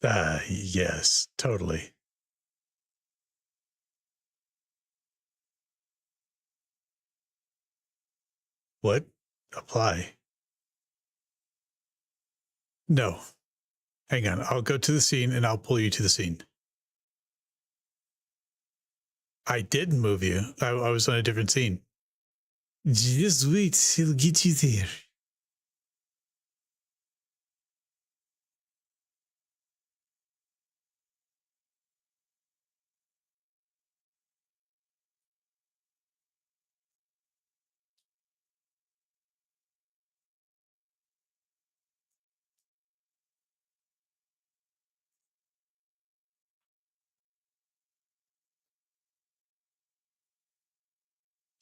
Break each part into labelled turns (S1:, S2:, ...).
S1: Yes, totally. What? Apply? No. Hang on. I'll go to the scene and I'll pull you to the scene. I didn't move you. I was on a different scene. Just wait. He'll get you there.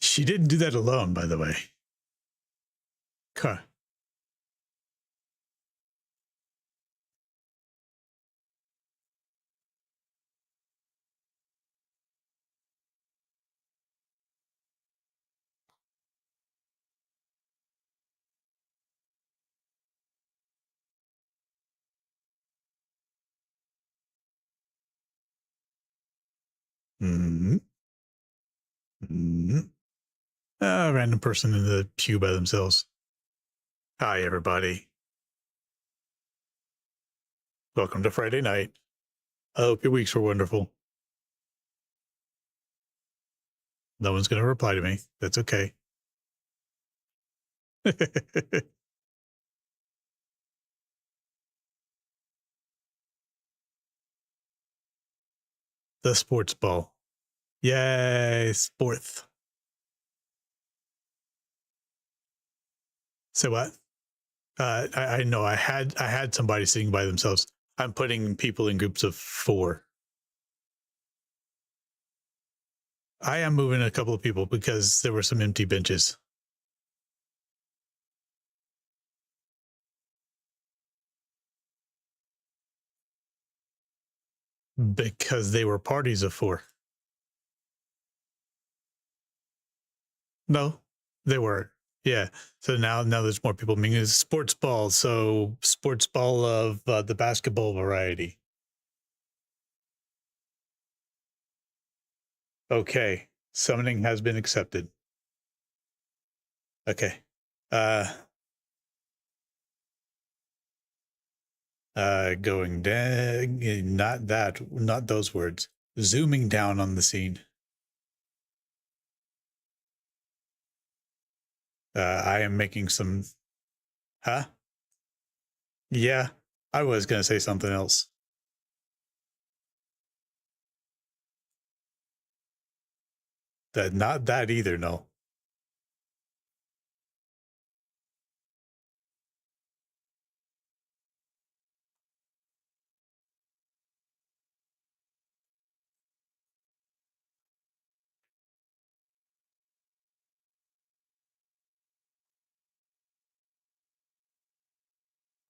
S1: She didn't do that alone, by the way. Okay. Mm-hmm. Mm-hmm. A random person in the pew by themselves. Hi, everybody. Welcome to Friday night. I hope your weeks were wonderful. No one's going to reply to me. That's okay. The sports ball. Yay, sports. So what? I know I had somebody sitting by themselves. I'm putting people in groups of 4. I am moving a couple of people because there were some empty benches. Because they were parties of 4. No, they were. Yeah. So now there's more people. I mean, it's sports ball. So sports ball of the basketball variety. Okay. Summoning has been accepted. Okay. Uh, going down. Not that. Not those words. Zooming down on the scene. I am making some. Huh? Yeah. I was gonna say something else. That not that either. No.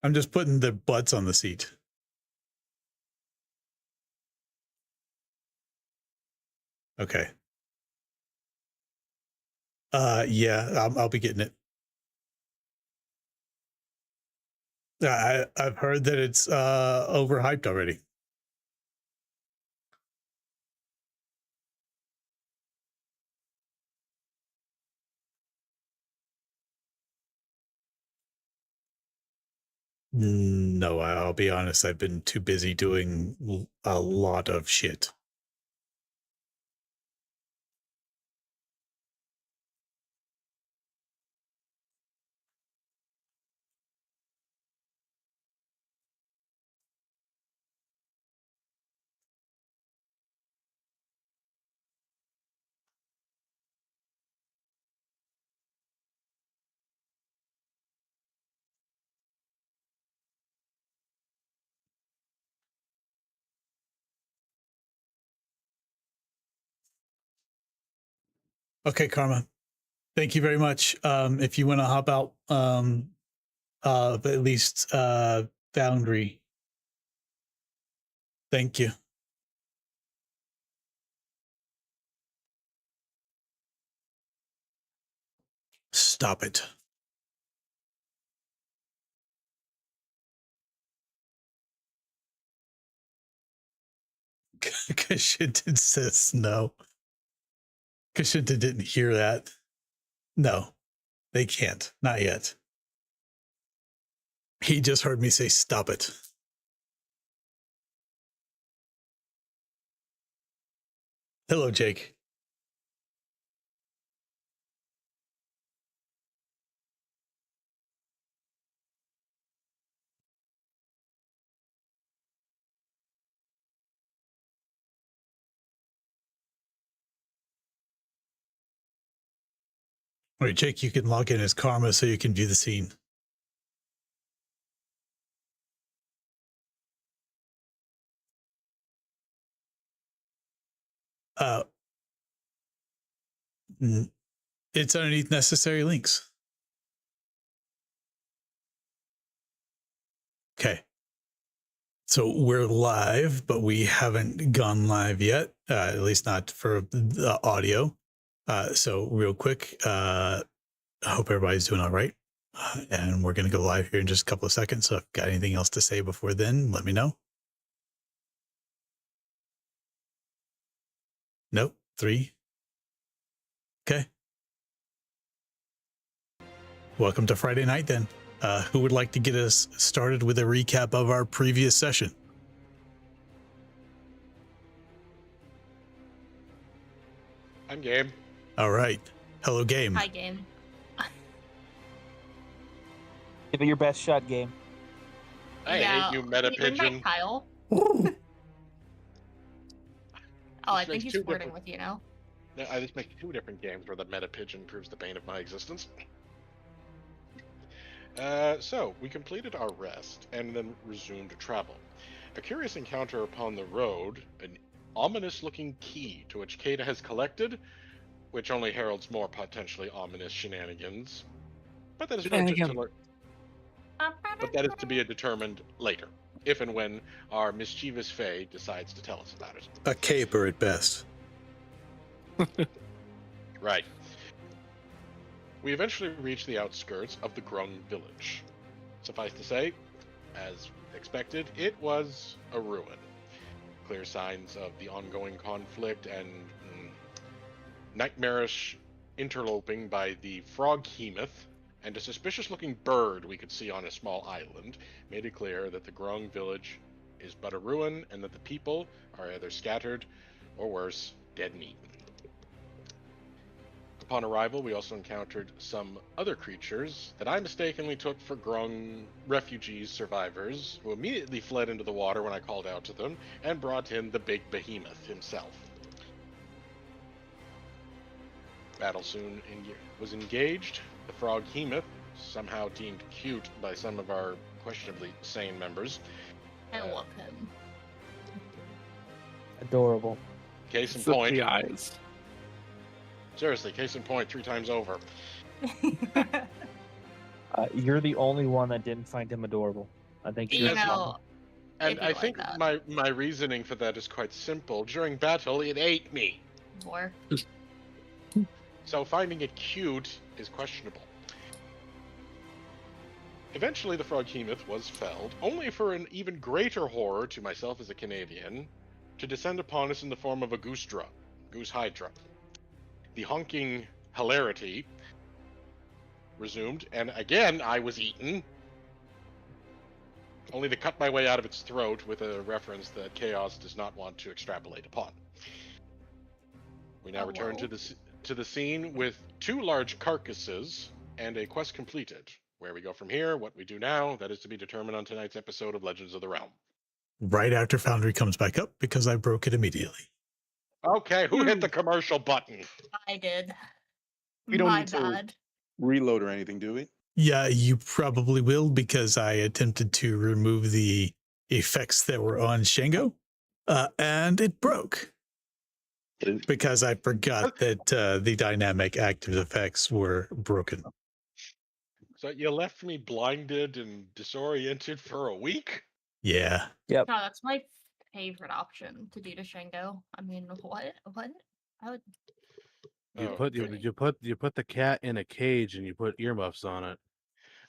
S1: I'm just putting their butts on the seat. Okay. Yeah. I'll be getting it. I've heard that it's overhyped already. No, I'll be honest. I've been too busy doing a lot of shit. Okay, Karma. Thank you very much. If you want to hop out, at least Foundry. Thank you. Stop it. Kashinton says no. Kashinton didn't hear that. No, they can't. Not yet. He just heard me say, stop it. Hello, Jake. All right, Jake, you can log in as Karma so you can view the scene. It's underneath necessary links. Okay. So we're live, but we haven't gone live yet, at least not for the audio. So real quick, I hope everybody's doing all right. And we're going to go live here in just a couple of seconds. So if you've got anything else to say before then, let me know. Nope. 3. Okay. Welcome to Friday night then. Who would like to get us started with a recap of our previous session?
S2: I'm game.
S1: All right. Hello, game.
S3: Hi, game.
S4: Give it your best shot, game.
S2: I hate you, meta pigeon.
S3: Kyle. I think he's flirting with you now.
S2: No, I just make 2 different games where the meta pigeon proves the bane of my existence. So, we completed our rest and then resumed travel. A curious encounter upon the road, an ominous-looking key to which Kata has collected, which only heralds more potentially ominous shenanigans. But that is to be determined later, if and when our mischievous Fae decides to tell us about it.
S1: A caper at best.
S2: Right. We eventually reached the outskirts of the Grung village. Suffice to say, as expected, it was a ruin. Clear signs of the ongoing conflict and nightmarish interloping by the frog-hemoth and a suspicious-looking bird we could see on a small island made it clear that the Grung village is but a ruin and that the people are either scattered or worse, dead meat. Upon arrival, we also encountered some other creatures that I mistakenly took for Grung refugees survivors, who immediately fled into the water when I called out to them, and brought in the big behemoth himself. Battle soon was engaged. The frog-hemoth, somehow deemed cute by some of our questionably sane members.
S3: I love him.
S4: Adorable.
S2: Case in point.
S5: The eyes.
S2: Seriously, case in point 3 times over.
S4: You're the only one that didn't find him adorable. I think you're
S2: and I think my reasoning for that is quite simple. During battle, it ate me.
S3: More.
S2: So finding it cute is questionable. Eventually, the frog-hemoth was felled, only for an even greater horror to myself as a Canadian, to descend upon us in the form of a goose hydra. The honking hilarity resumed, and again I was eaten, only to cut my way out of its throat with a reference that Chaos does not want to extrapolate upon. We now return to the scene with 2 large carcasses and a quest completed. Where we go from here, what we do now, that is to be determined on tonight's episode of Legends of the Realm.
S1: Right after Foundry comes back up, because I broke it immediately.
S2: Okay, who hit the commercial button?
S3: I did.
S5: We don't
S3: My
S5: need to
S3: bad.
S5: reload or anything, do we?
S1: Yeah, you probably will, because I attempted to remove the effects that were on Shango, and it broke. Because I forgot that the dynamic active effects were broken.
S2: So you left me blinded and disoriented for a week?
S1: Yeah.
S4: Yep.
S3: No, that's my favorite option to do to Shango. I mean, what? I would.
S5: You put the cat in a cage and you put earmuffs on it.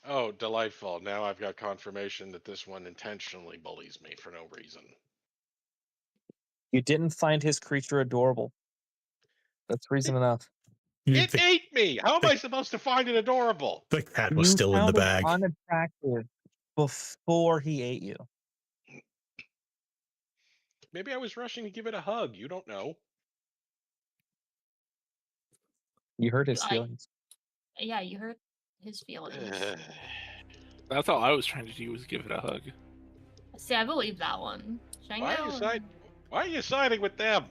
S2: Oh, delightful. Now I've got confirmation that this one intentionally bullies me for no reason.
S4: You didn't find his creature adorable. That's reason enough.
S2: It ate me. How am I supposed to find it adorable?
S1: The cat was
S4: You
S1: still in the
S4: found it
S1: bag.
S4: unattractive before he ate you.
S2: Maybe I was rushing to give it a hug. You don't know.
S4: You hurt his
S3: I-
S4: feelings.
S3: Yeah, you hurt his feelings.
S6: That's all I was trying to do was give it a hug.
S3: See, I believe that one.
S2: Why
S3: Shango?
S2: are you siding with them?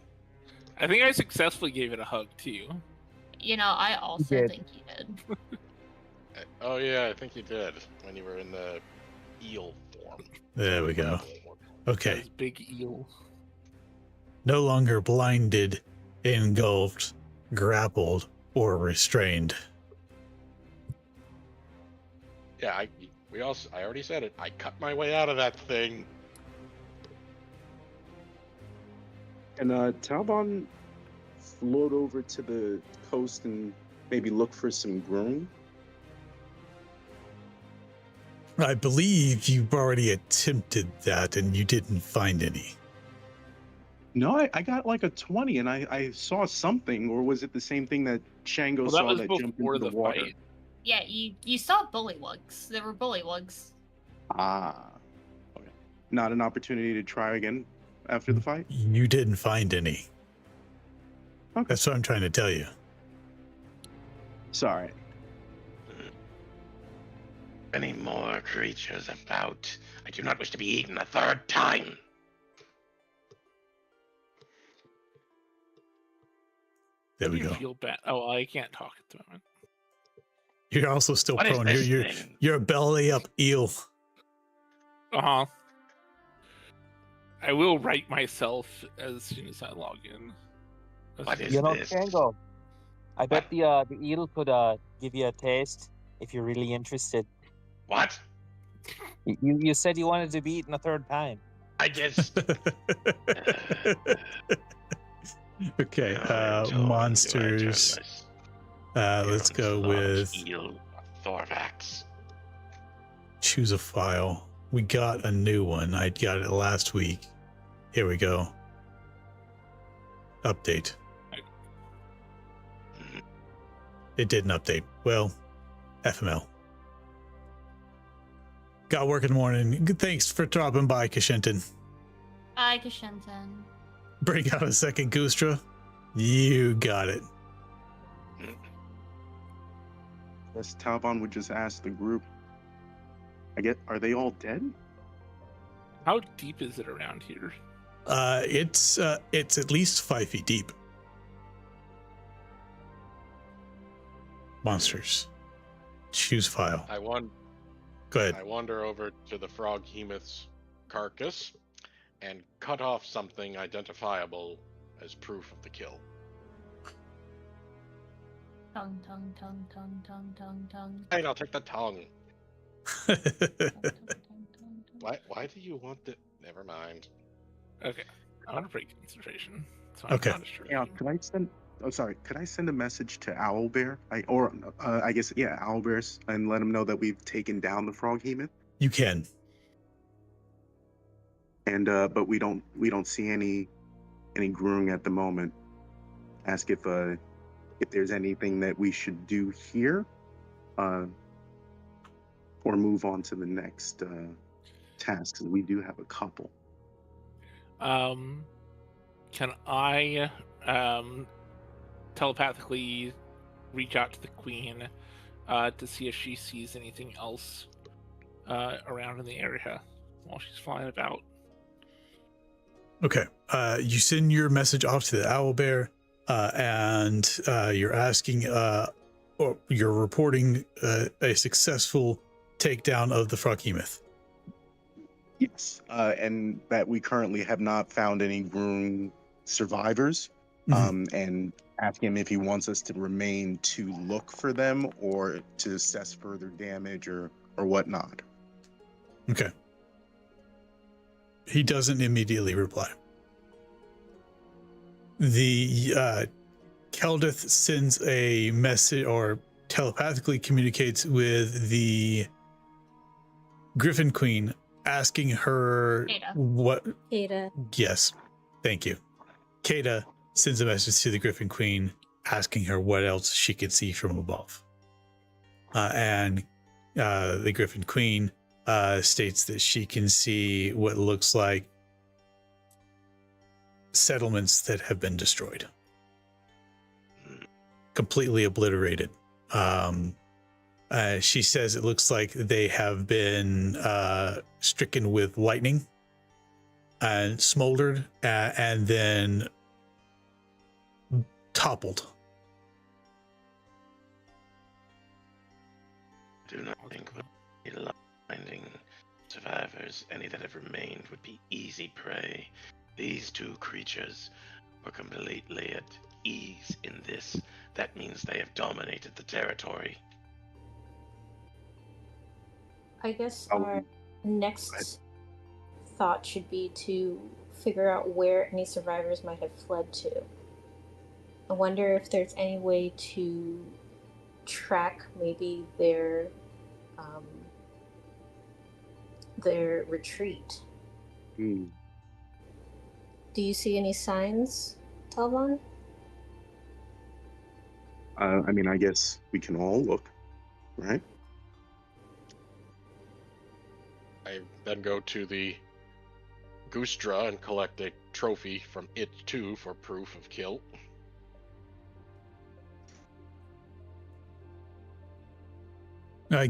S6: I think I successfully gave it a hug too.
S3: You know, I also
S4: did.
S3: think he did.
S2: Oh yeah, I think you did when you were in the eel form.
S1: There we go. Okay.
S6: Those big eel.
S1: No longer blinded, engulfed, grappled, or restrained.
S2: Yeah, I already said it. I cut my way out of that thing.
S7: And Talbon float over to the coast and maybe look for some groom.
S1: I believe you've already attempted that and you didn't find any.
S7: No, I got like a 20 and I saw something, or was it the same thing that Shango
S6: Well, that
S7: saw
S6: was
S7: that jumped
S6: before
S7: into
S6: the
S7: the water?
S6: fight.
S3: Yeah, you saw bullywugs. There were bullywugs.
S7: Ah. Okay. Not an opportunity to try again after the fight?
S1: You didn't find any.
S7: Okay.
S1: That's what I'm trying to tell you.
S7: Sorry.
S2: Any more creatures about? I do not wish to be eaten a third time.
S1: There we
S6: You
S1: go.
S6: feel bad. Oh, I can't talk at the moment.
S1: You're also still
S2: What is
S1: prone.
S2: this
S1: You're
S2: thing?
S1: you're a belly up eel.
S6: Uh-huh. I will write myself as soon as I log in.
S2: What is
S4: You know,
S2: this?
S4: Tango, I bet the eel could give you a taste if you're really interested.
S2: What?
S4: You said you wanted to be eaten a third time.
S2: I just.
S1: Okay,
S2: How tall do I
S1: monsters.
S2: turn
S1: Let's
S2: this
S1: go
S2: large
S1: with
S2: eel Thorvax.
S1: choose a file. We got a new one. I got it last week. Here we go. Update. It didn't update. Well, FML. Got work in the morning. Thanks for dropping by, Kashinton.
S3: Hi, Kashinton.
S1: Bring out a second Goostra. You got it.
S7: Guess Talbon would just ask the group. Are they all dead?
S6: How deep is it around here?
S1: It's at least 5 feet deep. Monsters. Choose file. Go ahead.
S2: I wander over to the froghemoth's carcass and cut off something identifiable as proof of the kill.
S3: Tongue, tongue, tongue, tongue, tongue, tongue, tongue.
S2: Fine, I'll take the tongue.
S3: tongue, tongue, tongue.
S2: Why do you want the? Never mind.
S6: Okay. I want to break concentration. So
S1: Okay.
S6: I'm not distracted.
S7: Yeah, could I send? Oh, sorry. Could I send a message to Owlbear? I guess Owlbears, and let him know that we've taken down the froghemoth,
S1: You can.
S7: and but we don't see any growing at the moment. Ask if there's anything that we should do here, or move on to the next task. We do have a couple.
S6: Can I telepathically reach out to the queen to see if she sees anything else around in the area while she's flying about?
S1: Okay. You send your message off to the owlbear, and you're asking, or you're reporting a successful takedown of the froghemoth.
S7: Yes, and that we currently have not found any Groom survivors. And ask him if he wants us to remain to look for them or to assess further damage or whatnot.
S1: Okay. He doesn't immediately reply. The Keldith sends a message or telepathically communicates with the Griffin Queen, asking her
S3: Ada.
S1: what.
S8: Ada.
S1: Yes, thank you. Kata sends a message to the Griffin Queen asking her what else she could see from above. And the Griffin Queen states that she can see what looks like settlements that have been destroyed, completely obliterated. She says it looks like they have been stricken with lightning and smoldered and then toppled.
S8: I do not think finding survivors, any that have remained, would be easy prey. These two creatures were completely at ease in this. That means they have dominated the territory.
S9: I guess our next thought should be to figure out where any survivors might have fled to. I wonder if there's any way to track maybe their retreat.
S7: Hmm.
S9: Do you see any signs, Talvan?
S7: I mean, I guess we can all look, right?
S2: I then go to the Goostra and collect a trophy from it too for proof of kill.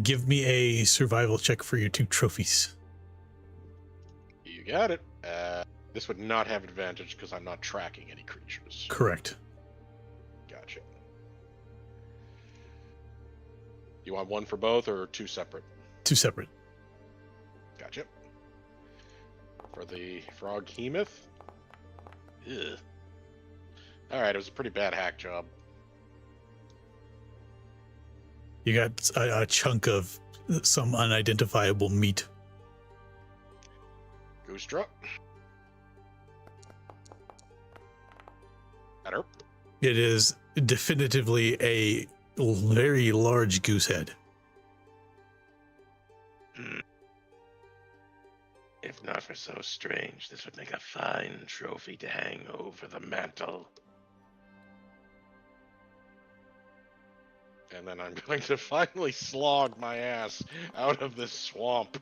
S1: Give me a survival check for your 2 trophies.
S2: You got it. This would not have advantage because I'm not tracking any creatures.
S1: Correct.
S2: Gotcha. You want one for both or 2 separate?
S1: 2 separate.
S2: Gotcha. For the frog hemoth. Ugh. Alright, it was a pretty bad hack job.
S1: You got a chunk of some unidentifiable meat.
S2: Goostra. Better.
S1: It is definitively a very large goose head.
S8: If not for so strange, this would make a fine trophy to hang over the mantle.
S2: And then I'm going to finally slog my ass out of this swamp.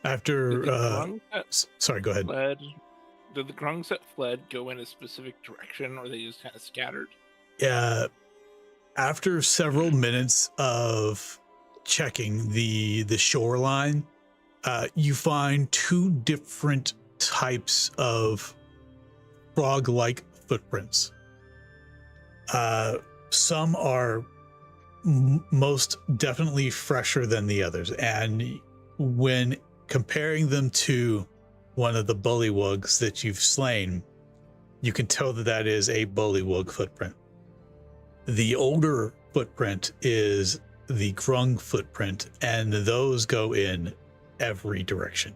S1: After,
S6: Did the grungs that
S1: sorry, go ahead.
S6: Did the grungs that fled go in a specific direction, or they just kind of scattered?
S1: After several minutes of checking the shoreline, you find 2 different types of frog-like footprints. Some are most definitely fresher than the others, and when comparing them to one of the bullywugs that you've slain, you can tell that that is a bullywug footprint. The older footprint is the grung footprint, and those go in every direction.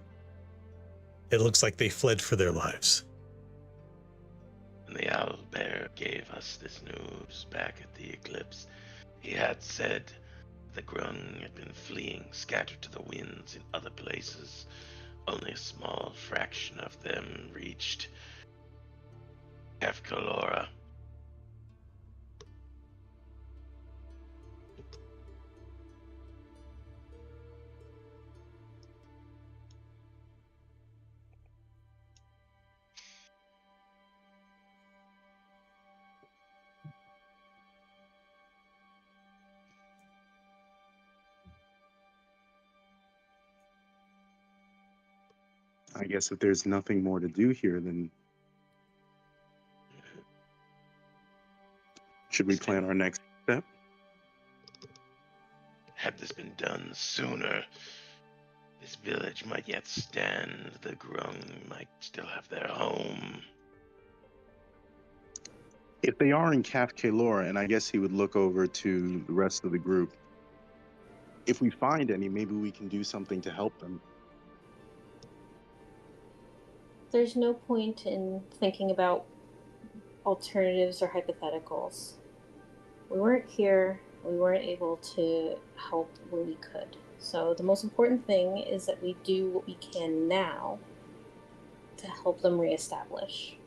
S1: It looks like they fled for their lives.
S8: When the owl bear gave us this news back at the eclipse, he had said the grung had been fleeing, scattered to the winds in other places. Only a small fraction of them reached Kefkalora.
S7: I guess if there's nothing more to do here, then should we plan our next step?
S8: Had this been done sooner, this village might yet stand. The grung might still have their home.
S7: If they are in Caf Kalora, and I guess he would look over to the rest of the group, if we find any, maybe we can do something to help them.
S9: There's no point in thinking about alternatives or hypotheticals. We weren't here. We weren't able to help when we could. So the most important thing is that we do what we can now to help them reestablish.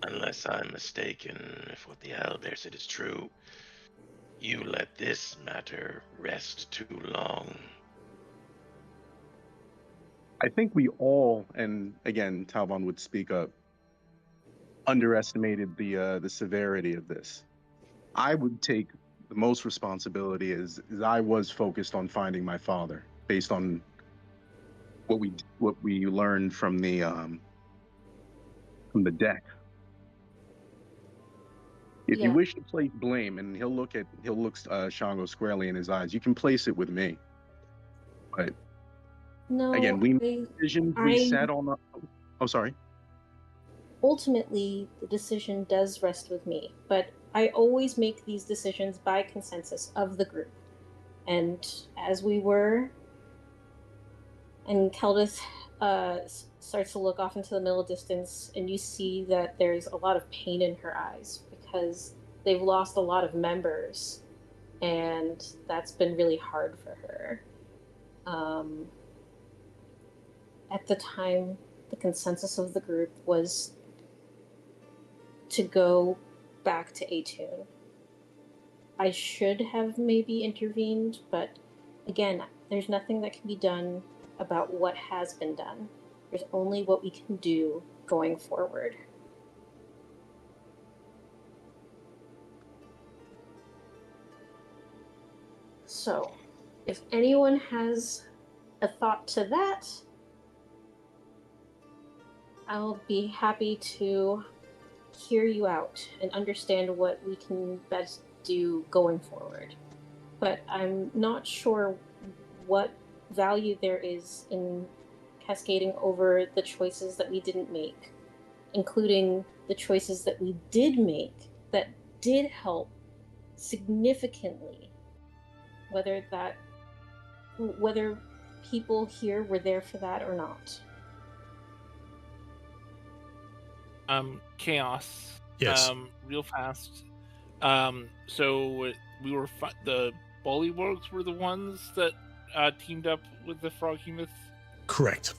S8: Unless I'm mistaken, if what the owlbear said is true, you let this matter rest too long.
S7: I think we all, and again, Talbot would speak up, underestimated the severity of this. I would take the most responsibility is I was focused on finding my father based on what we learned from the deck. If you wish to place blame, and he'll look Shango squarely in his eyes, you can place it with me. But
S9: no,
S7: again, we made decisions. We sat on the. Oh, sorry.
S9: Ultimately, the decision does rest with me, but I always make these decisions by consensus of the group. And as we were, and Keldith starts to look off into the middle distance, and you see that there's a lot of pain in her eyes because they've lost a lot of members, and that's been really hard for her. At the time, the consensus of the group was to go back to Atune. I should have maybe intervened, but again, there's nothing that can be done about what has been done. There's only what we can do going forward. So, if anyone has a thought to that, I'll be happy to hear you out and understand what we can best do going forward. But I'm not sure what value there is in cascading over the choices that we didn't make, including the choices that we did make that did help significantly, whether people here were there for that or not.
S6: Chaos.
S1: Yes.
S6: Real fast. So we were the Bullywugs were the ones that teamed up with the Froggy Myth.
S1: Correct.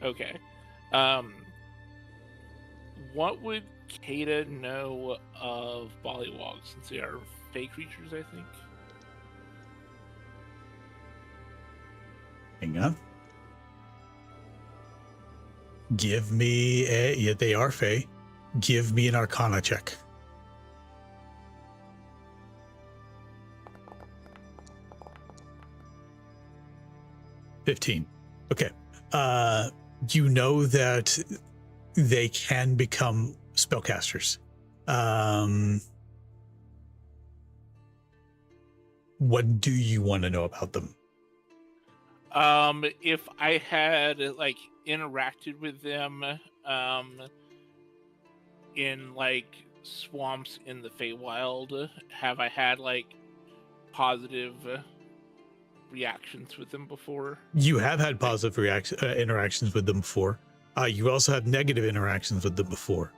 S6: Okay. What would Kata know of Bullywugs, since they are fey creatures? I think.
S1: Hang on. Give me they are fey. Give me an Arcana check. $15. Okay. You know that they can become spellcasters. What do you want to know about them?
S6: If I had interacted with them in swamps in the Feywild, have I had positive reactions with them before?
S1: You have had positive interactions with them before. You also have negative interactions with them before.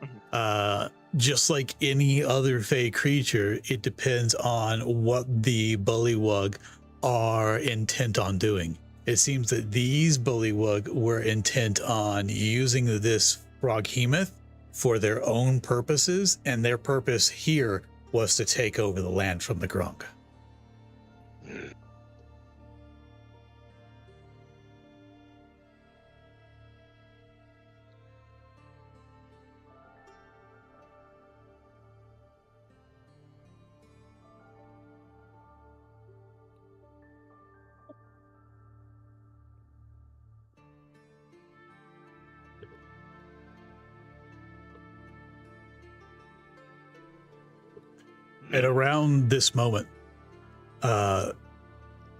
S1: Just like any other fey creature, it depends on what the Bullywug are intent on doing. It seems that these Bullywug were intent on using this Froghemoth for their own purposes, and their purpose here was to take over the land from the Grunk. At around this moment,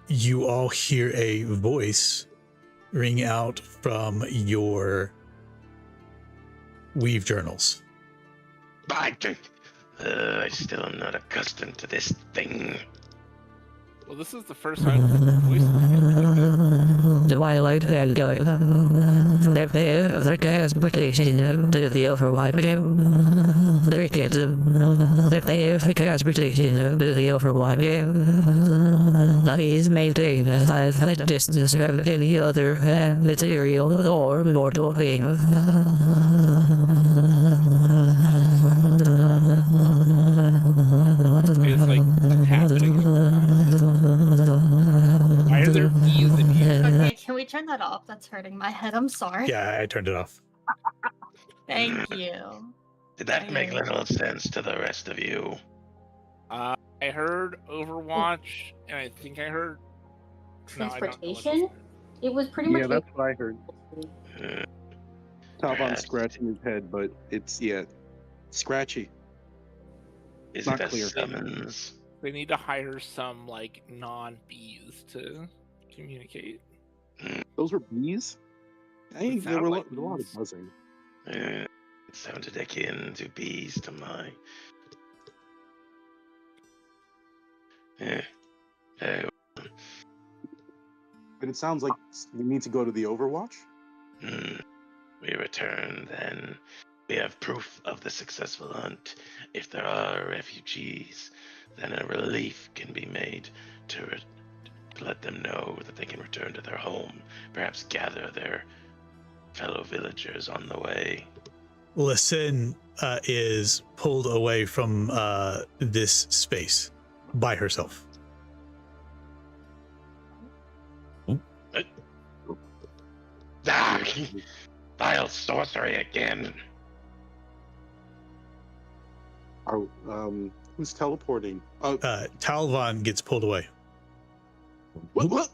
S1: you all hear a voice ring out from your weave journals.
S8: I still am not accustomed to this thing.
S6: Well, this is the first time the voice.
S10: Twilight and going their transportation to the overwide their kids their transportation to the overwide is maintained as a distance from any other material or mortal thing.
S6: It's like happening. Why are there bees in here?
S3: Okay, can we turn that off? That's hurting my head. I'm sorry.
S1: Yeah, I turned it off.
S3: Thank you.
S8: Did that make little sense to the rest of you?
S6: I heard Overwatch, and I think I heard
S9: Transportation? It was pretty much.
S7: Yeah, that's what I heard.
S8: Uh,
S7: Talbot's
S8: Perhaps.
S7: scratching his head, but it's scratchy.
S8: Is
S7: Not
S8: it a
S7: clear.
S8: summons?
S6: they need to hire some like non-bees to communicate.
S7: Those were bees? Hey, there were
S6: sounded
S7: a
S6: like
S7: lot of
S6: bees.
S7: buzzing.
S8: It sounded akin to bees to my. Very
S7: But it sounds like we need to go to the Overwatch.
S8: We return, then we have proof of the successful hunt. If there are refugees, then a relief can be made to let them know that they can return to their home, perhaps gather their fellow villagers on the way.
S1: Listen is pulled away from this space by herself.
S8: Ah, vile sorcery again.
S7: Who's teleporting?
S1: Talvan gets pulled away.
S7: What?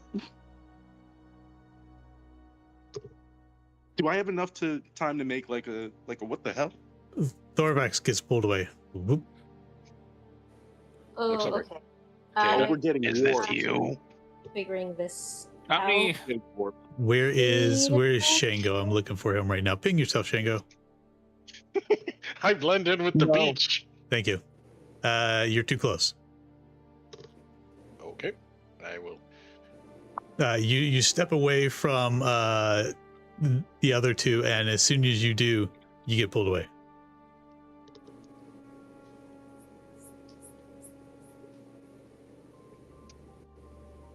S7: Do I have enough time to make like a what the hell?
S1: Thorvax gets pulled away. Whoop.
S9: Oh,
S2: Looks like
S9: okay.
S7: Oh, we're getting
S8: Is
S7: warped.
S8: this you?
S9: Figuring this
S6: Not
S9: out.
S6: me.
S7: Getting warped.
S1: Where is Shango? I'm looking for him right now. Ping yourself, Shango.
S2: I blend in with the
S7: No.
S2: beach.
S1: Thank you. You're too close.
S2: Okay, I will.
S1: You step away from the other two, and as soon as you do, you get pulled away.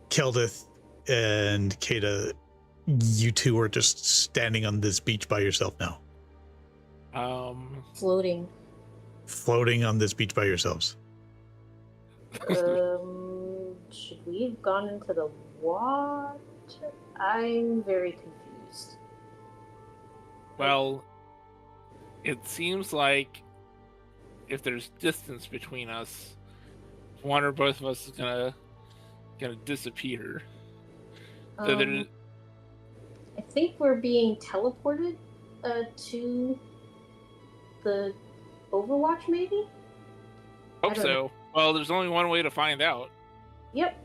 S1: Keldith and Kata, you two are just standing on this beach by yourself now.
S9: Floating.
S1: Floating on this beach by yourselves.
S9: Should we have gone into the water? I'm very confused.
S6: Well, it seems like if there's distance between us, one or both of us is gonna disappear. So there's
S9: I think we're being teleported to the Overwatch, maybe?
S6: hope
S9: don't
S6: so.
S9: know.
S6: Well, there's only one way to find out.
S9: Yep.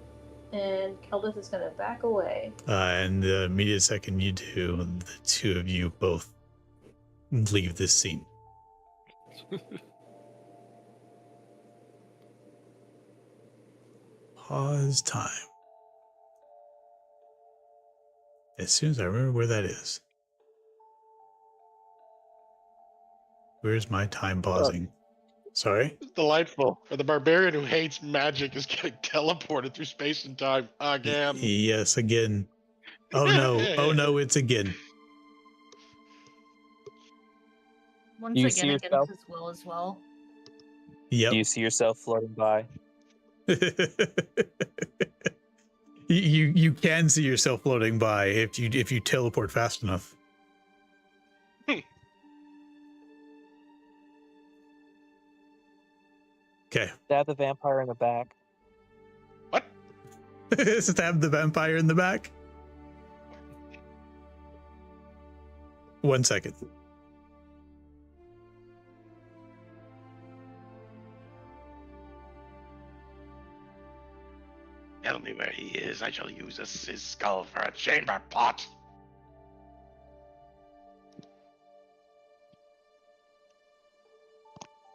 S9: And Keldith is going to back away.
S1: And the immediate second you do, the two of you both leave this scene. Pause time. As soon as I remember where that is. Where's my time pausing? Sorry?
S2: It's delightful. For the barbarian who hates magic is getting teleported through space and time again.
S1: Yes, again. Oh no. Oh no, it's again.
S3: Once
S4: Do you
S3: again,
S4: see
S3: against
S4: yourself?
S3: his will as well.
S1: Yep.
S4: Do you see yourself floating by?
S1: you can see yourself floating by if you teleport fast enough. Okay.
S4: Stab the vampire in the back.
S2: What?
S1: Stab the vampire in the back. 1 second.
S8: Tell me where he is. I shall use his skull for a chamber pot.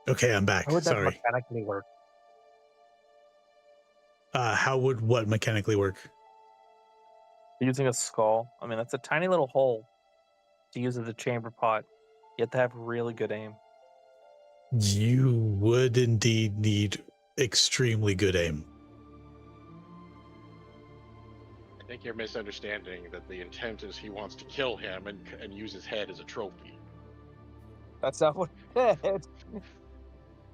S1: Okay, I'm back.
S4: How would that
S1: Sorry.
S4: mechanically work?
S1: How would what mechanically work?
S4: Using a skull. I mean, that's a tiny little hole to use as a chamber pot. You have to have really good aim.
S1: You would indeed need extremely good aim.
S2: I think you're misunderstanding that the intent is he wants to kill him and use his head as a trophy.
S4: That's not what it is.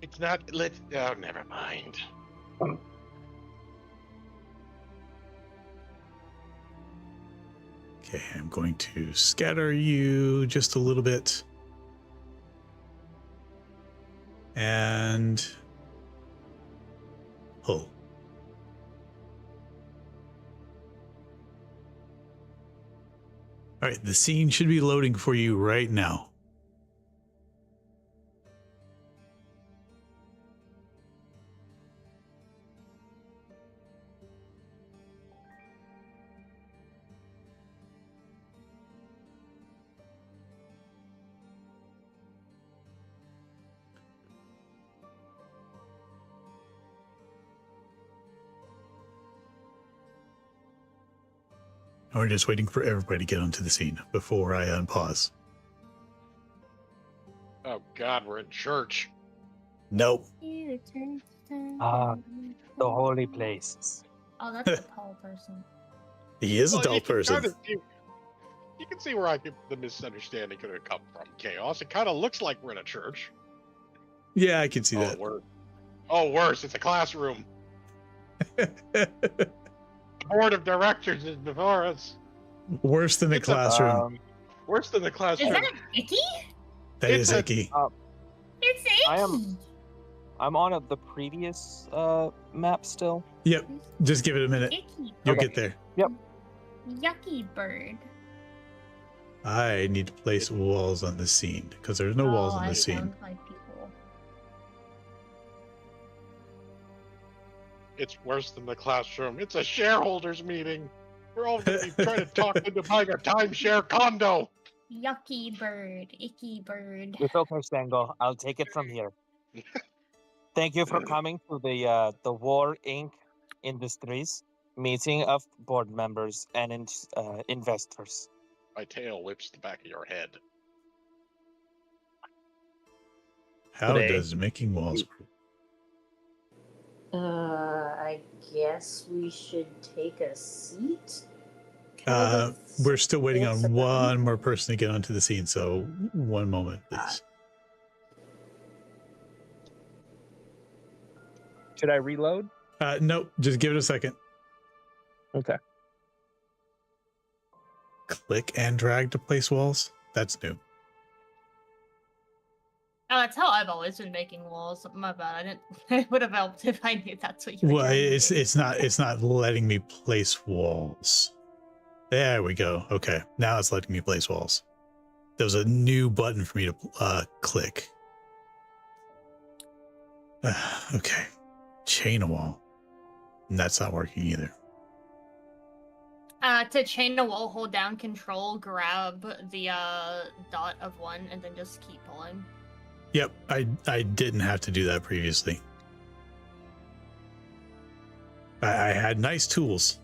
S2: It's not. Oh, never mind.
S1: Okay, I'm going to scatter you just a little bit. And pull. All right, the scene should be loading for you right now. We're just waiting for everybody to get onto the scene before I unpause.
S2: Oh God, we're in church.
S1: Nope.
S4: Ah, the holy places.
S3: Oh, that's a tall person.
S1: He is a tall person.
S2: You can see where the misunderstanding could have come from. Chaos. It kind of looks like we're in a church.
S1: Yeah, I can see that.
S2: Worse. It's a classroom. Board of directors is before us.
S1: Worse than the classroom.
S2: Worse than the classroom.
S3: Is that Icky?
S1: That is Icky.
S3: It's Icky.
S4: I'm on the previous map still.
S1: Yep. Just give it a minute.
S3: Icky.
S1: You'll get there.
S4: Yep.
S3: Yucky bird.
S1: I need to place walls on the scene because there's no walls on the scene.
S3: Found my people.
S2: It's worse than the classroom. It's a shareholders meeting. We're all going to be trying to talk into buying a timeshare condo.
S3: Yucky bird. Icky bird.
S4: It's okay, Stango. I'll take it from here. Thank you for coming to the War Inc. Industries meeting of board members and investors.
S2: My tail whips the back of your head.
S1: How does making walls work?
S9: I guess we should take a seat.
S1: We're still waiting on one more person to get onto the scene, so one moment, please.
S4: Should I reload?
S1: Nope, just give it a second.
S4: Okay.
S1: Click and drag to place walls. That's new.
S3: Oh, that's how I've always been making walls. My bad. I didn't. It would have helped if I knew that's what you were
S1: Well,
S3: doing.
S1: it's not letting me place walls. There we go. Okay, now it's letting me place walls. There was a new button for me to click. Okay, chain a wall. And that's not working either.
S3: To chain a wall, hold down Control, grab the dot of one, and then just keep pulling.
S1: Yep, I didn't have to do that previously. I had nice tools.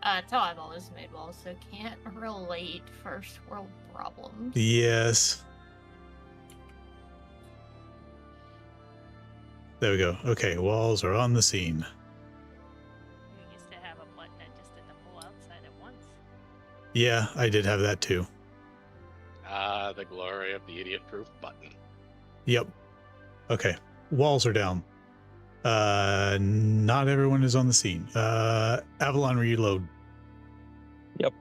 S3: That's how I've always made walls, so can't relate first world problems.
S1: Yes. There we go. Okay, walls are on the scene.
S11: You used to have a button that just did the whole outside at once.
S1: Yeah, I did have that too.
S2: Ah, the glory of the idiot-proof button.
S1: Yep. Okay, walls are down. Not everyone is on the scene. Avalon, reload.
S4: Yep.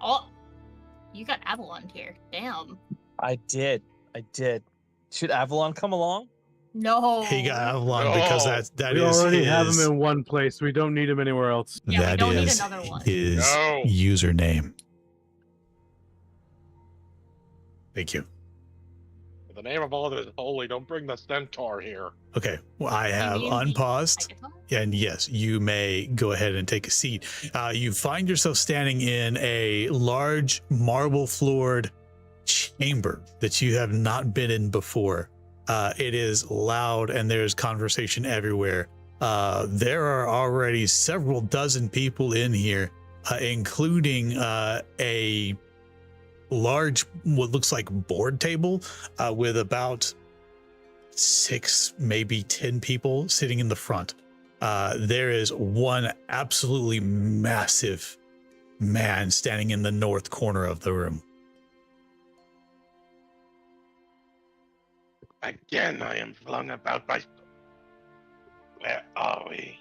S3: Oh, you got Avalon here. Damn.
S4: I did. Should Avalon come along?
S3: No.
S1: He got Avalon because that
S5: we
S1: is
S5: already
S1: his,
S5: have him in one place. We don't need him anywhere else.
S3: Yeah, we
S1: that
S3: don't need
S1: is
S3: another one.
S1: his
S2: No.
S1: username. Thank you.
S2: In the name of all that is holy, don't bring the centaur here.
S1: Okay, well, I have unpaused, and yes, you may go ahead and take a seat. You find yourself standing in a large marble-floored chamber that you have not been in before. It is loud, and there's conversation everywhere. there are already several dozen people in here, including a large, what looks like board table with about 6, maybe 10 people sitting in the front. There is one absolutely massive man standing in the north corner of the room.
S8: Again, I am flung about by... Where are we?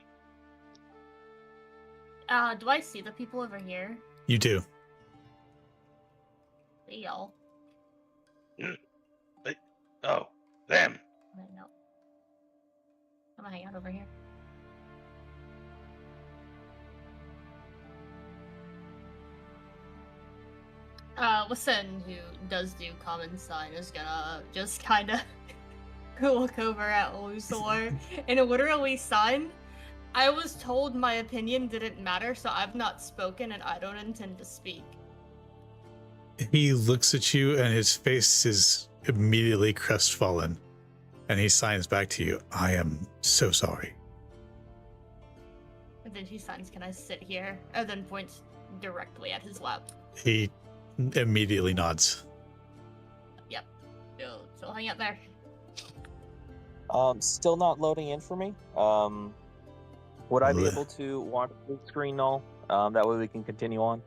S3: Do I see the people over here?
S1: You do.
S3: Hey, y'all.
S8: Oh, them.
S3: I know. I'm gonna hang out over here. Listen, who does do common sign is gonna just kind of look over at Luthor and literally sign. I was told my opinion didn't matter, so I've not spoken and I don't intend to speak.
S1: He looks at you and his face is immediately crestfallen. And he signs back to you. I am so sorry.
S3: And then he signs, can I sit here? And then points directly at his lap.
S1: He immediately nods.
S3: Yep. So hang out there.
S4: Still not loading in for me. Would I be able to watch the screen null? That way we can continue on.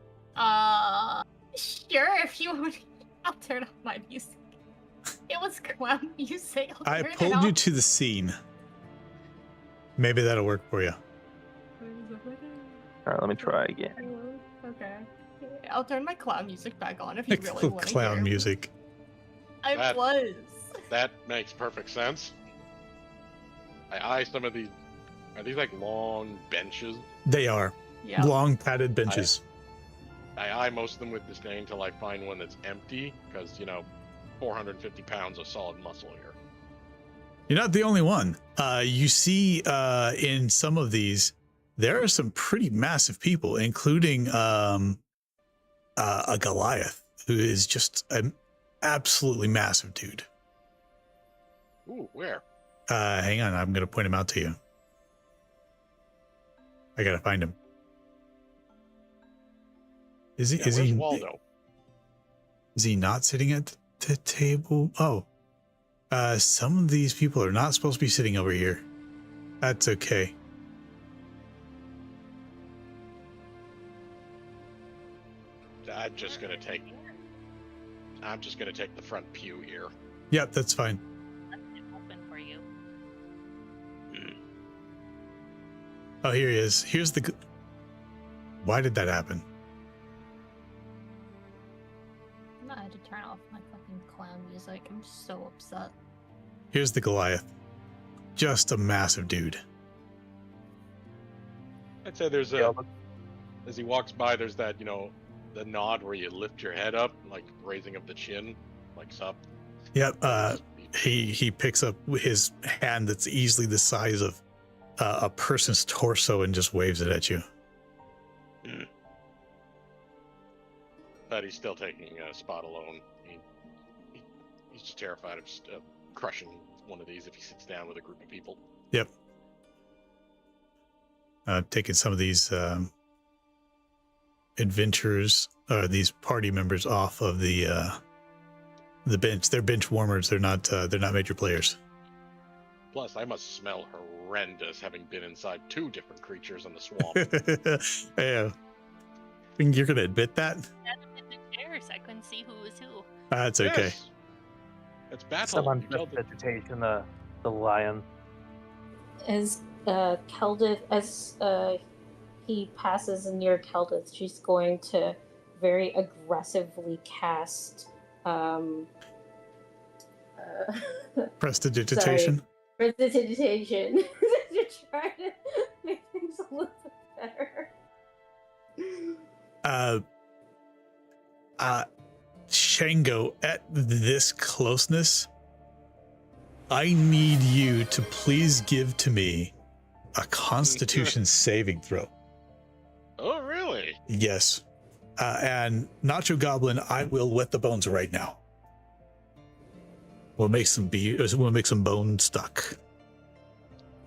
S3: Sure, if you want. I'll turn off my music. It was clown music.
S1: I pulled you to the scene. Maybe that'll work for you.
S4: Alright, let me try again.
S3: Okay. I'll turn my clown music back on if you really want to
S1: Clown
S3: hear.
S1: music.
S2: That makes perfect sense. I eye some of these. Are these like long benches?
S1: They are.
S3: Yeah.
S1: Long padded benches.
S2: I eye most of them with disdain until I find one that's empty, because, 450 pounds of solid muscle here.
S1: You're not the only one. You see in some of these, there are some pretty massive people, including a Goliath, who is just an absolutely massive dude.
S2: Ooh, where?
S1: Hang on, I'm going to point him out to you. I got to find him.
S2: Where's Waldo?
S1: Is he not sitting at the table? Oh, some of these people are not supposed to be sitting over here. That's okay.
S2: I'm just gonna take the front pew here.
S1: Yep, that's fine.
S11: Open for you.
S1: Oh, here he is. Here's the. Why did that happen?
S3: I had to turn off my fucking clown music. I'm so upset.
S1: Here's the Goliath. Just a massive dude.
S2: I'd say as he walks by, there's that, the nod where you lift your head up, like raising of the chin, like up.
S1: Yep. He picks up his hand that's easily the size of a person's torso and just waves it at you.
S2: But he's still taking a spot alone. He's just terrified of just crushing one of these if he sits down with a group of people.
S1: Yep. Taking some of these adventurers, these party members off of the bench. They're bench warmers. They're not major players.
S2: Plus, I must smell horrendous, having been inside 2 different creatures in the swamp.
S1: Yeah. You're gonna admit that?
S11: I couldn't see who was who.
S1: That's okay.
S2: Yes. It's battle.
S4: Someone put vegetation, the lion.
S9: As Keldith, as he passes near Keldith, she's going to very aggressively cast
S1: Prestidigitation.
S9: Prestidigitation to try to make things a little bit better.
S1: Shango, at this closeness, I need you to please give to me a Constitution saving throw.
S2: Oh, really?
S1: Yes. And Nacho Goblin, I will wet the bones right now. We'll make some bone stuck.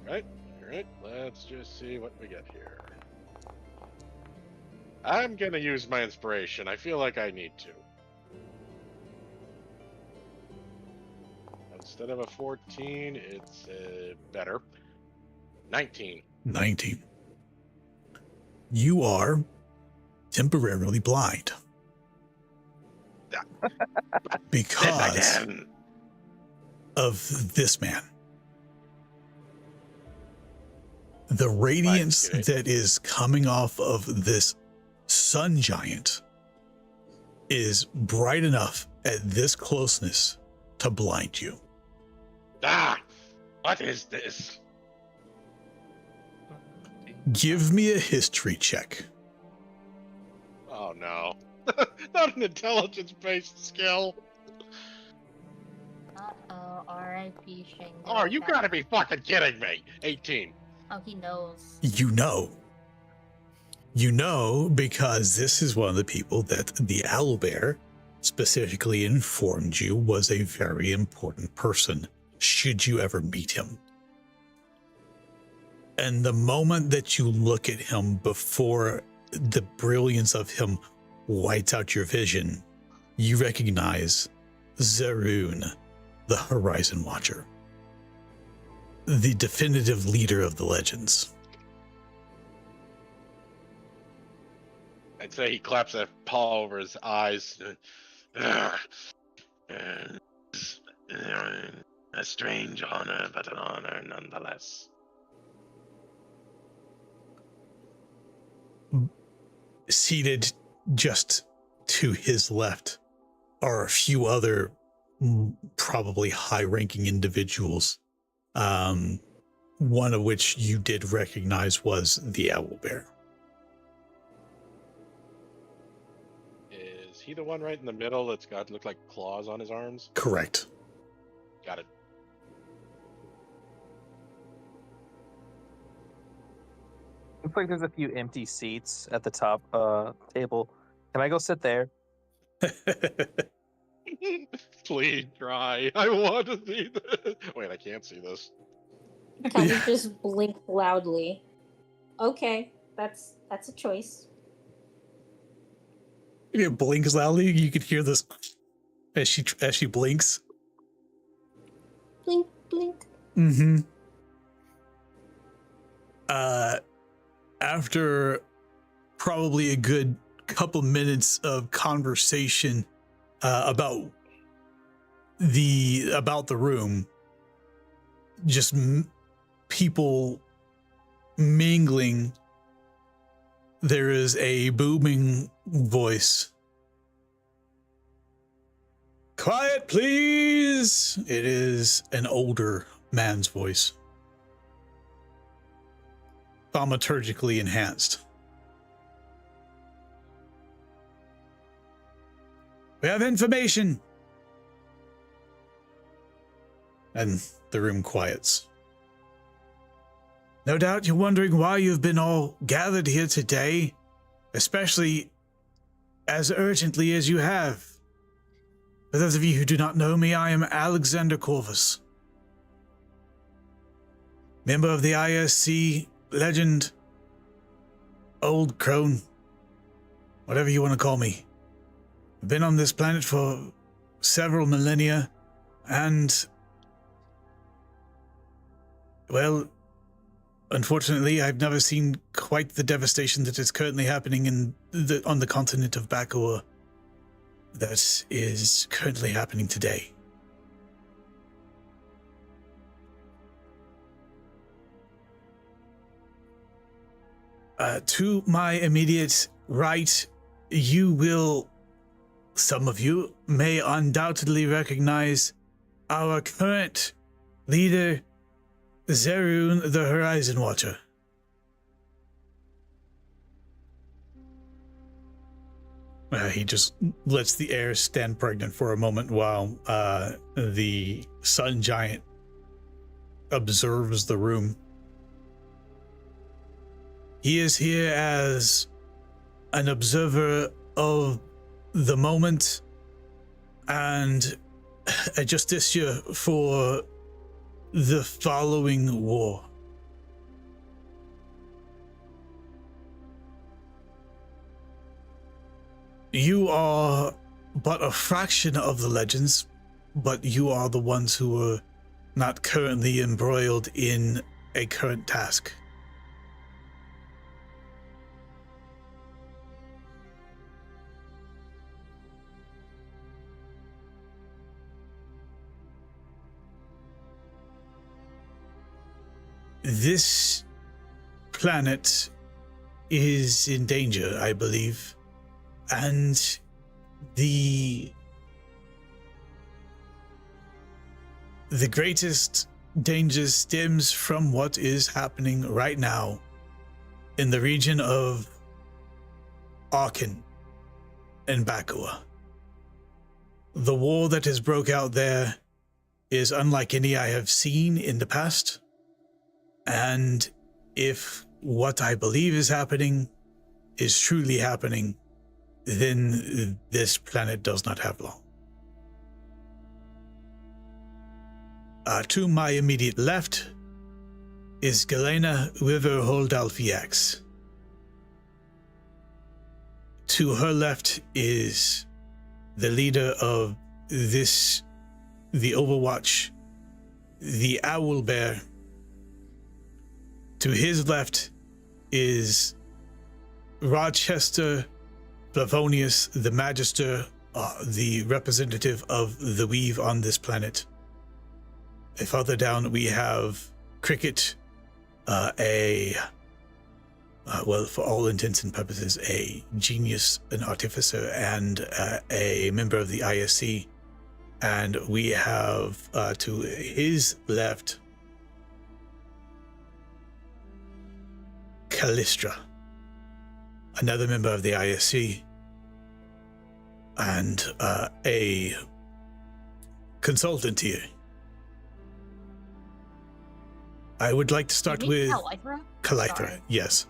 S2: Right. All right. Let's just see what we get here. I'm gonna use my inspiration. I feel like I need to. Instead of a 14, it's better. 19.
S1: 19. You are temporarily blind. Because of this man. The radiance that is coming off of this sun giant is bright enough at this closeness to blind you.
S8: Ah! What is this?
S1: Give me a history check.
S2: Oh no. Not an intelligence-based skill.
S3: Uh-oh, R.I.P. Shango.
S2: Oh, you gotta be fucking kidding me. 18.
S3: Oh, he knows.
S1: You know. You know because this is one of the people that the owlbear specifically informed you was a very important person should you ever meet him. And the moment that you look at him before the brilliance of him whites out your vision, you recognize Zaroon, the Horizon Watcher, the definitive leader of the legends.
S2: I'd say he claps a paw over his eyes.
S8: A strange honor, but an honor nonetheless.
S1: Seated just to his left are a few other probably high-ranking individuals, one of which you did recognize was the owlbear.
S2: Is he the one right in the middle that's got look like claws on his arms?
S1: Correct.
S2: Got it.
S4: Looks like there's a few empty seats at the top table. Can I go sit there?
S2: Please try. I want to see this. Wait, I can't see this.
S9: Kelly just blinked loudly. Okay, that's a choice.
S1: It blinks loudly. You could hear this as she blinks.
S9: Blink, blink.
S1: Mm-hmm. After probably a good couple minutes of conversation about the room, just people mingling, there is a booming voice. Quiet, please. It is an older man's voice, thaumaturgically enhanced. We have information. And the room quiets. No doubt you're wondering why you've been all gathered here today, especially as urgently as you have. For those of you who do not know me, I am Alexander Corvus, member of the ISC legend, old crone, whatever you want to call me. I've been on this planet for several millennia, and, well, unfortunately, I've never seen quite the devastation that is currently happening on the continent of Bakor that is currently happening today. To my immediate right, some of you may undoubtedly recognize our current leader, Zaroon, the Horizon Watcher. He just lets the air stand pregnant for a moment while the sun giant observes the room. He is here as an observer of the moment and a justiciar for the following war. You are but a fraction of the legends, but you are the ones who are not currently embroiled in a current task. This planet is in danger, I believe, and the greatest danger stems from what is happening right now in the region of Arkan and Bakua. The war that has broke out there is unlike any I have seen in the past, and if what I believe is happening is truly happening, then this planet does not have long. To my immediate left is Galena River Holdalfiax. To her left is the leader of the Overwatch, the Owl Bear. To his left is Rochester Flavonius, the Magister, the representative of the Weave on this planet. Further down, we have Cricket, well, for all intents and purposes, a genius, an artificer, and a member of the ISC. And we have to his left, Callistra, another member of the ISC, and a consultant here. I would like to start with Calithra. Yes.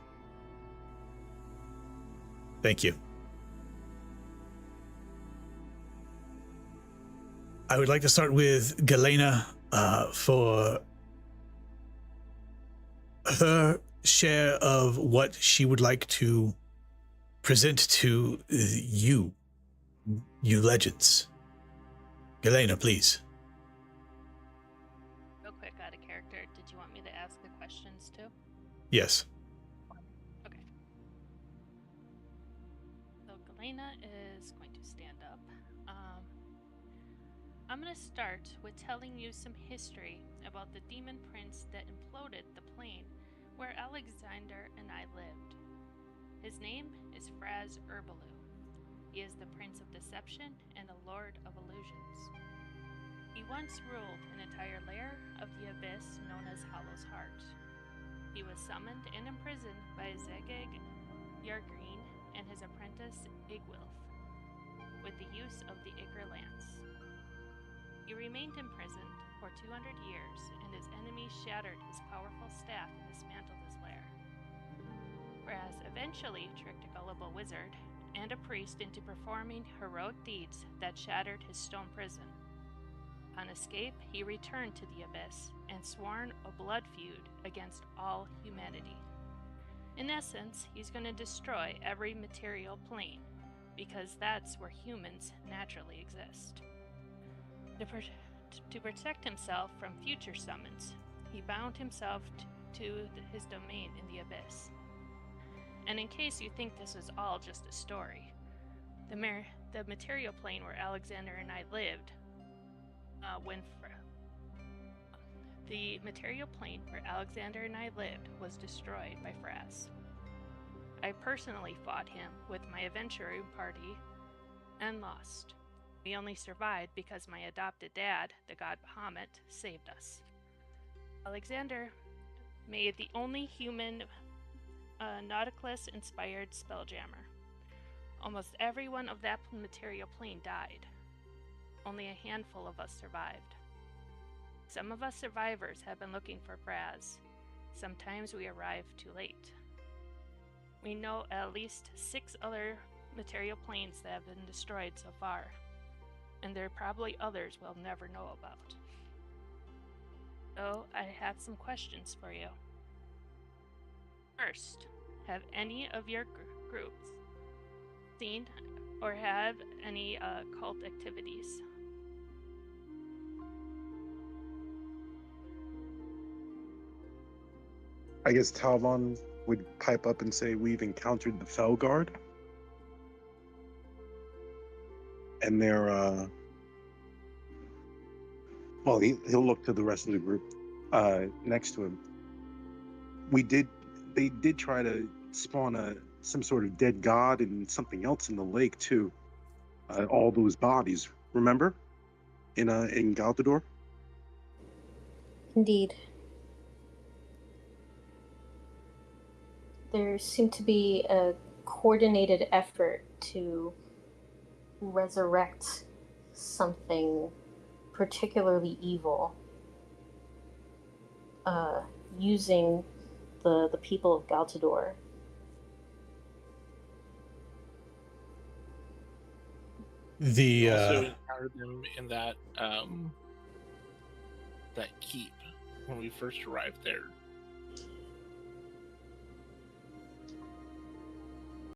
S1: Thank you. I would like to start with Galena for her share of what she would like to present to you legends. Galena, please.
S11: Real quick, out of character, did you want me to ask the questions too?
S1: Yes.
S11: Okay. So Galena is going to stand up. I'm going to start with telling you some history about the demon prince that imploded the plane where Alexander and I lived. His name is Fraz Herbaloo. He is the Prince of Deception and a Lord of Illusions. He once ruled an entire layer of the abyss known as Hollow's Heart. He was summoned and imprisoned by Zegeg Yargreen and his apprentice Igwilf, with the use of the Icar Lance. He remained imprisoned for 200 years, and his enemies shattered his powerful staff and dismantled his lair. Raz eventually tricked a gullible wizard and a priest into performing heroic deeds that shattered his stone prison. On escape, he returned to the abyss and sworn a blood feud against all humanity. In essence, he's going to destroy every material plane, because that's where humans naturally exist. To protect himself from future summons, he bound himself to his domain in the abyss. And in case you think this is all just a story, the material plane where Alexander and I lived, the material plane where Alexander and I lived was destroyed by Fraz. I personally fought him with my adventuring party and lost. We only survived because my adopted dad, the god Bahamut, saved us. Alexander made the only human Nautilus-inspired spelljammer. Almost everyone of that material plane died. Only a handful of us survived. Some of us survivors have been looking for Fraz. Sometimes we arrive too late. We know at least 6 other material planes that have been destroyed so far, and there are probably others we'll never know about. So I have some questions for you. First, have any of your groups seen or have any cult activities.
S7: I guess Talvon would pipe up and say, "We've encountered the Felguard, and they're well, he'll look to the rest of the group next to him. They did try to spawn some sort of dead god and something else in the lake too. All those bodies, remember, in Galdador?
S9: Indeed. There seemed to be a coordinated effort to resurrect something particularly evil, using the people of Galtador.
S1: The
S6: also encountered them in that that keep when we first arrived there.